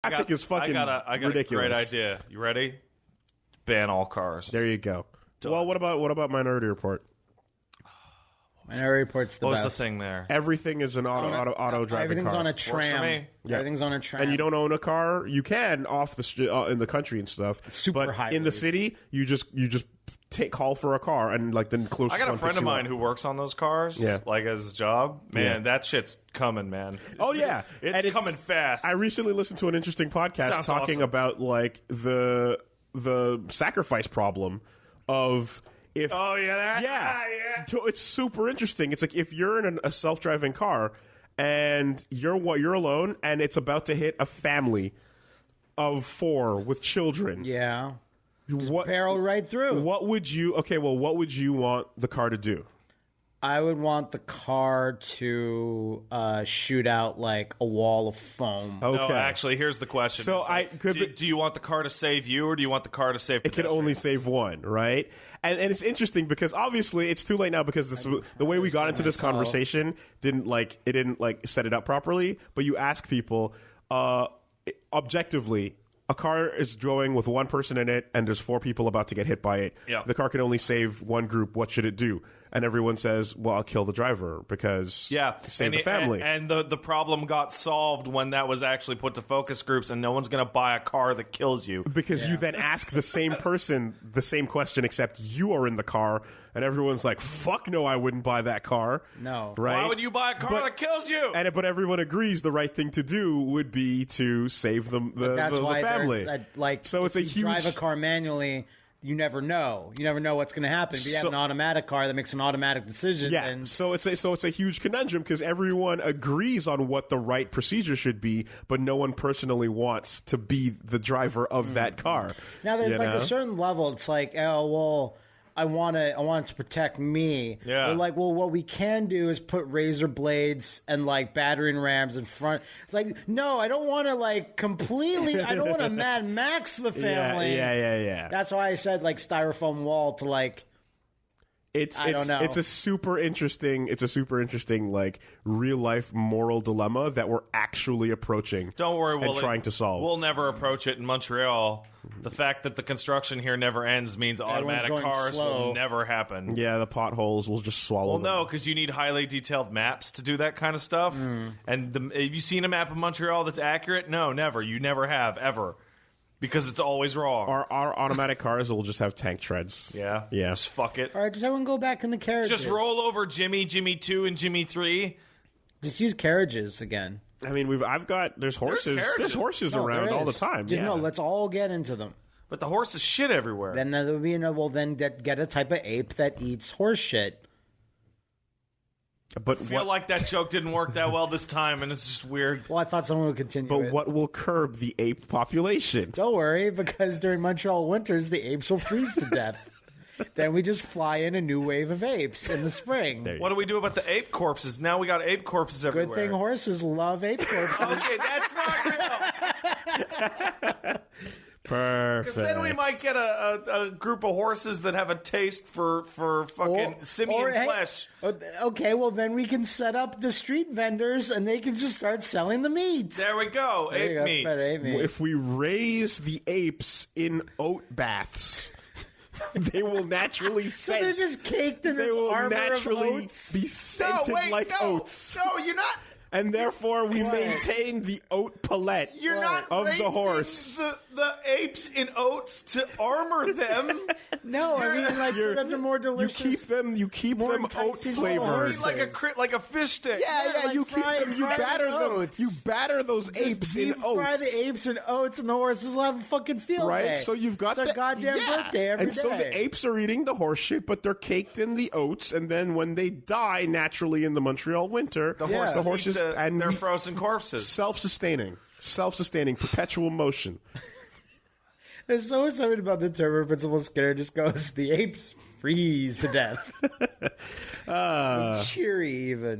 traffic is fucking I got ridiculous. a great idea. You ready? Ban all cars. There you go. Done. Well, what about Minority Report? Minority Report's the What was best. the thing there? Everything is an auto driving Everything's car. on a Works for tram. me. Everything's on a tram. And you don't own a car. You can off the in the country and stuff. Super but high in the rates. city, you just call for a car and like then close. I got a friend of mine who works on those cars. Yeah. Like as his job. Man, that shit's coming, man. Oh yeah, It's coming fast. I recently listened to an interesting podcast Sounds talking awesome. about like the sacrifice problem of if. Oh yeah, Yeah. yeah. So it's super interesting. It's like if you're in a self-driving car and you're alone and it's about to hit a family of 4 with children. Yeah. What Barrel right through. What would you? Okay, well, what would you want the car to do? I would want the car to shoot out like a wall of foam. Okay, No, actually, here's the question. So It's like, do you want the car to save you, or do you want the car to save? it can only pedestrians? save one, right? And it's interesting because obviously it's too late now because the way we got into this myself. conversation didn't set it up properly. But you ask people objectively. A car is going with one person in it, and there's 4 people about to get hit by it. Yeah. The car can only save one group. What should it do? And everyone says, "Well, I'll kill the driver because save the family." And the problem got solved when that was actually put to focus groups, and no one's going to buy a car that kills you. Because you then ask the same person the same question, except you are in the car, and everyone's like, "Fuck no, I wouldn't buy that car." No. right? Why would you buy a car that kills you? But everyone agrees the right thing to do would be to save the That's why family. So it's a if you huge. drive a car manually. You never know. You never know what's going to happen. If you have So- an automatic car that makes an automatic decision, Yeah, then so it's a huge conundrum because everyone agrees on what the right procedure should be, but no one personally wants to be the driver of that car. now there's you like know? a certain level. It's like, oh well, I want it to protect me. Yeah. They're like, well, what we can do is put razor blades and like battering rams in front. It's like, no, I don't want to like completely. I don't want to Mad Max the family. Yeah. That's why I said like styrofoam wall to like. I don't know. It's a super interesting like real life moral dilemma that we're actually approaching. Don't worry, and trying to solve. We'll never approach it in Montreal. The fact that the construction here never ends means automatic going cars slow. will never happen. Yeah, the potholes will just swallow. Well, them. no, because you need highly detailed maps to do that kind of stuff. And have you seen a map of Montreal that's accurate? No, never. You never have, ever. Because it's always wrong. Our automatic cars will just have tank treads. Yeah. Yeah. Just fuck it. All right, does everyone go back in the carriages? Just roll over Jimmy, Jimmy 2, and Jimmy 3. Just use carriages again. I mean, there's horses. There's carriages. horses No, around there all the is. time. Just yeah. no, let's all get into them. But the horse is shit everywhere. Then there will be then get a type of ape that eats horse shit. But I feel like that joke didn't work that well this time, and it's just weird. Well, I thought someone would continue. But it. what will curb the ape population? Don't worry, because during Montreal winters, the apes will freeze to death. Then we just fly in a new wave of apes in the spring. What do we do about the ape corpses? Now we got ape corpses Good everywhere. thing horses love ape corpses. Okay, that's not real. Perfect. Because then we might get a group of horses that have a taste for fucking simian hey, flesh. Okay, well then we can set up the street vendors and they can just start selling the meat. There we go. There you go, Ape that's meat. better, ape meat. If we raise the apes in oat baths, they will naturally So scent. they're just caked in They this will armor naturally of oats. be scented like oats. No, you're not. And therefore, we maintain the oat palette You're not of raising the horse. the apes in oats to armor them. No, I mean like so that they're more You delicious. keep More them oat enticing flavored. horses. like a fish stick. Yeah, like you keep fry- them. You fry batter them them. oats. You batter those apes in Deep fry oats. the apes in oats, and the horses will have a fucking field Right, day. so you've got it's their goddamn birthday every and day. so the apes are eating the horse shit, but they're caked in the oats. And then when they die naturally in the Montreal winter, the horses and they're frozen corpses. self-sustaining, perpetual motion. There's so something about the term Principal Skinner just goes, the apes freeze to death. Cheery even.